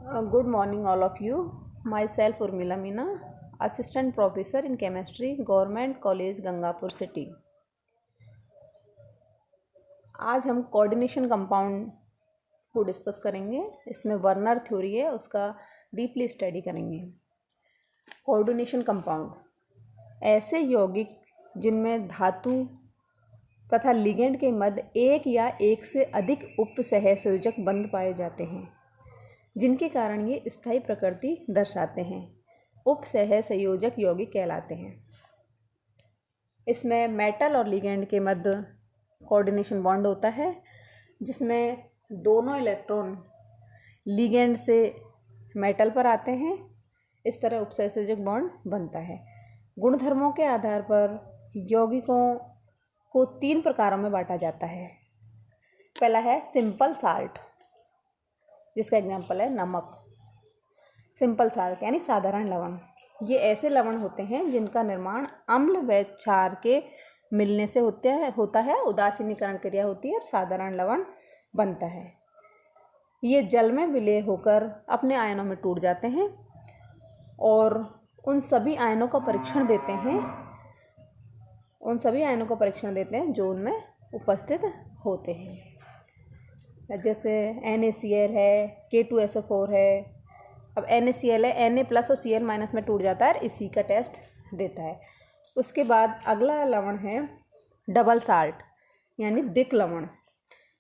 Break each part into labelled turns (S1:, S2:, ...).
S1: Good morning, all of you. Myself Urmila Meena, Assistant Professor in Chemistry, Government College, Gangapur City. आज हम coordination compound को discuss करेंगे. इसमें Werner theory है, उसका डीपली स्टडी करेंगे. कोऑर्डिनेशन कंपाउंड ऐसे यौगिक जिनमें धातु तथा लिगेंड के मध्य एक या एक से अधिक उपसहसंयोजक बंध पाए जाते हैं, जिनके कारण ये स्थायी प्रकृति दर्शाते हैं, उपसहसंयोजक यौगिक कहलाते हैं. इसमें मेटल और लिगेंड के मध्य कोऑर्डिनेशन बॉन्ड होता है, जिसमें दोनों इलेक्ट्रॉन लिगेंड से मेटल पर आते हैं. इस तरह उपसहसंयोजक बॉन्ड बनता है. गुणधर्मों के आधार पर यौगिकों को 3 प्रकारों में बांटा जाता है. पहला है सिंपल साल्ट, जिसका एग्जाम्पल है नमक. सिंपल साल्ट यानी साधारण लवण. ये ऐसे लवण होते हैं जिनका निर्माण अम्ल व क्षार के मिलने से होता है. उदासीनीकरण क्रिया होती है और साधारण लवण बनता है. ये जल में विलय होकर अपने आयनों में टूट जाते हैं और उन सभी आयनों का परीक्षण देते हैं जो उनमें उपस्थित होते हैं. जैसे NaCl है, K2SO4 है. अब NaCl है, Na प्लस और Cl माइनस में टूट जाता है, इसी का टेस्ट देता है. उसके बाद अगला लवण है डबल साल्ट यानी द्विक लवण.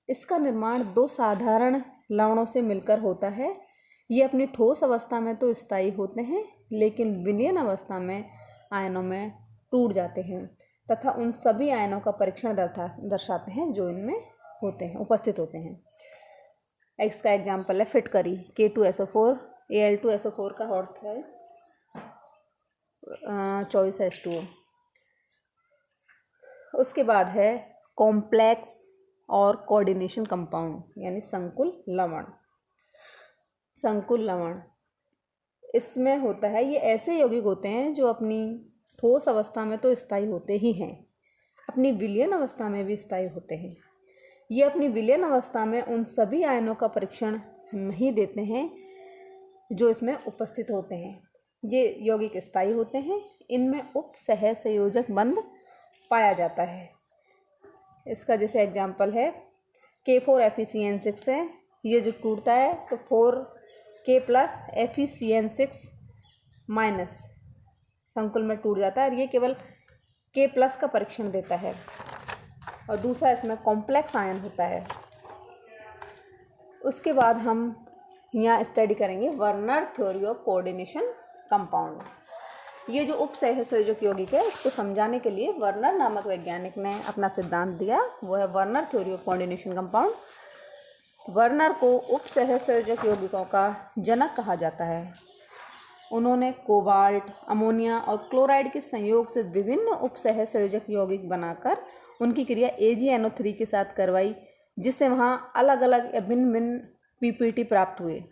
S1: इसका निर्माण 2 साधारण लवणों से मिलकर होता है. ये अपनी ठोस अवस्था में तो स्थायी होते हैं, लेकिन विलयन अवस्था में आयनों में टूट जाते हैं तथा उन सभी आयनों का परीक्षण दर्शाते हैं जो इनमें उपस्थित होते हैं. इसका एग्जाम्पल है फिटकरी. K2SO4 Al2SO4 का ऑर्थराइज चॉइस H2O. उसके बाद है कॉम्प्लेक्स और कोऑर्डिनेशन कंपाउंड यानी संकुल लवण. संकुल लवण इसमें होता है, ये ऐसे यौगिक होते हैं जो अपनी ठोस अवस्था में तो स्थायी होते ही हैं, अपनी विलयन अवस्था में भी स्थायी होते हैं. ये अपनी विलयन अवस्था में उन सभी आयनों का परीक्षण नहीं देते हैं जो इसमें उपस्थित होते हैं. ये यौगिक स्थायी होते हैं. इनमें उपसहसंयोजक बंध पाया जाता है. इसका जैसे एग्जाम्पल है K4FeCN6 है. ये जो टूटता है तो 4K प्लस FeCN6 माइनस संकुल में टूट जाता है और ये केवल K प्लस का परीक्षण देता है. और दूसरा इसमें कॉम्प्लेक्स आयन होता है. उसके बाद हम यहाँ स्टडी करेंगे Werner theory of coordination compound. ये जो उपसहसंयोजक यौगिक है, इसको समझाने के लिए वर्नर नामक वैज्ञानिक ने अपना सिद्धांत दिया, वो है Werner theory of coordination compound. Werner को उपसहसंयोजक यौगिकों का जनक कहा जाता है. उन्होंने कोबाल्ट, अमोनिया और क्लोराइड के संयोग से विभिन्न उपसहसंयोजक यौगिक बनाकर उनकी क्रिया AgNO3 के साथ करवाई, जिससे वहाँ अलग अलग या भिन्न भिन्न PPT प्राप्त हुए,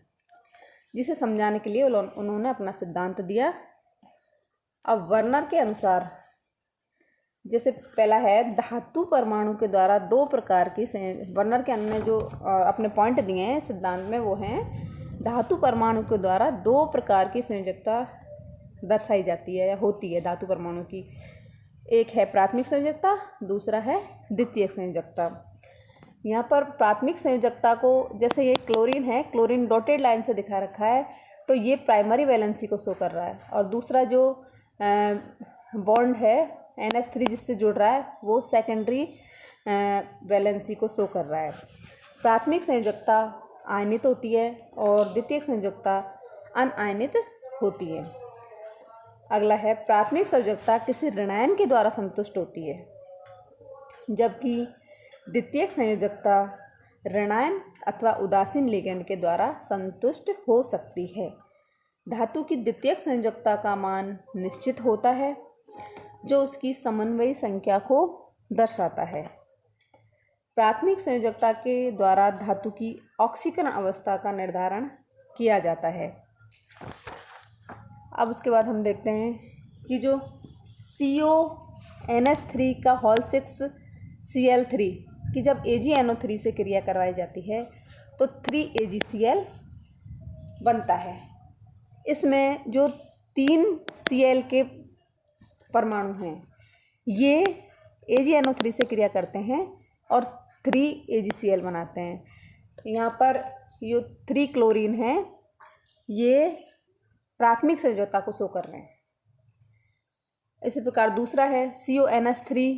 S1: जिसे समझाने के लिए उन्होंने अपना सिद्धांत दिया. अब वर्नर के अनुसार जैसे पहला है धातु परमाणु के द्वारा 2 प्रकार की, वर्नर के अन्य जो अपने पॉइंट दिए हैं सिद्धांत में वो हैं धातु परमाणु के द्वारा 2 प्रकार की संयोजकता दर्शाई जाती है या होती है धातु परमाणु की. एक है प्राथमिक संयोजकता, दूसरा है द्वितीयक संयोजकता. यहाँ पर प्राथमिक संयोजकता को, जैसे ये क्लोरीन है, क्लोरीन डॉटेड लाइन से दिखा रखा है, तो ये प्राइमरी वैलेंसी को शो कर रहा है. और दूसरा जो बॉन्ड है NH3 जिससे जुड़ रहा है, वो सेकेंडरी वैलेंसी को शो कर रहा है. प्राथमिक संयोजकता आयनित होती है और द्वितीयक संयोजकता अनआयनित होती है. अगला है प्राथमिक संयोजकता किसी ऋणायन के द्वारा संतुष्ट होती है, जबकि द्वितीयक संयोजकता ऋणायन अथवा उदासीन लिगेंड के द्वारा संतुष्ट हो सकती है. धातु की द्वितीयक संयोजकता का मान निश्चित होता है, जो उसकी समन्वयी संख्या को दर्शाता है. प्राथमिक संयोजकता के द्वारा धातु की ऑक्सीकरण अवस्था का निर्धारण किया जाता है. अब उसके बाद हम देखते हैं कि जो CONH3 का होल 6Cl3 कि जब AgNO3 से क्रिया करवाई जाती है तो 3AgCl बनता है। इसमें जो 3 Cl के परमाणु हैं ये AgNO3 से क्रिया करते हैं और 3 AgCl बनाते हैं। यहाँ पर ये 3 क्लोरीन है, ये प्राथमिक संयोजकता को शो कर रहे हैं। इसी प्रकार दूसरा है CONH3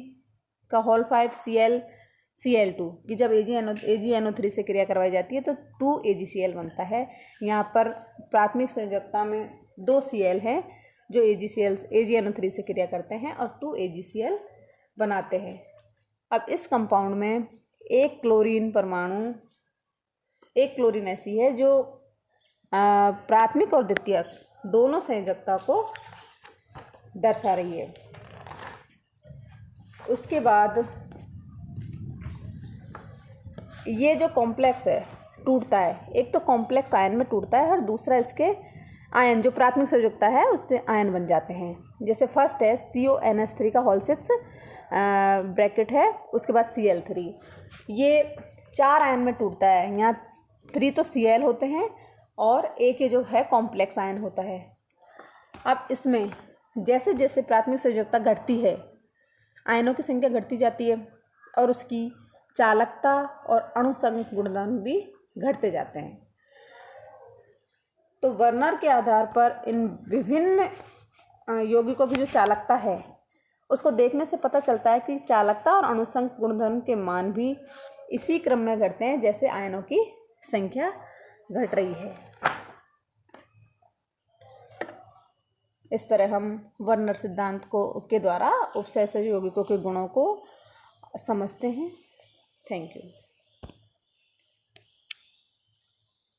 S1: का होल 5 ClCl2 कि जब AgNO3 से क्रिया करवाई जाती है तो 2 AgCl बनता है। यहाँ पर प्राथमिक संयोजकता में 2 Cl है जो AgNO3 से क्रिया करते हैं और 2 AgCl बनाते हैं। अब इस कंपाउंड में एक क्लोरीन ऐसी है जो प्राथमिक और द्वितीयक दोनों संयोजकता को दर्शा रही है। उसके बाद ये जो कॉम्प्लेक्स है टूटता है, एक तो कॉम्प्लेक्स आयन में टूटता है और दूसरा इसके आयन जो प्राथमिक संयोजकता है उससे आयन बन जाते हैं। जैसे फर्स्ट है CONH3 का होल 6 ब्रैकेट है, उसके बाद Cl3, ये 4 आयन में टूटता है। यहाँ 3 तो Cl होते हैं और एक ये जो है कॉम्प्लेक्स आयन होता है। अब इसमें जैसे जैसे प्राथमिक संयोजकता घटती है आयनों की संख्या घटती जाती है और उसकी चालकता और अणुसंघ गुणधर्म भी घटते जाते हैं। तो वर्नर के आधार पर इन विभिन्न यौगिकों की जो चालकता है उसको देखने से पता चलता है कि चालकता और अणुसंघ गुणधर्म के मान भी इसी क्रम में घटते हैं जैसे आयनों की संख्या घट रही है। इस तरह हम वर्नर सिद्धांत के द्वारा उपसहसर्जी यौगिकों के गुणों को समझते हैं। Thank you.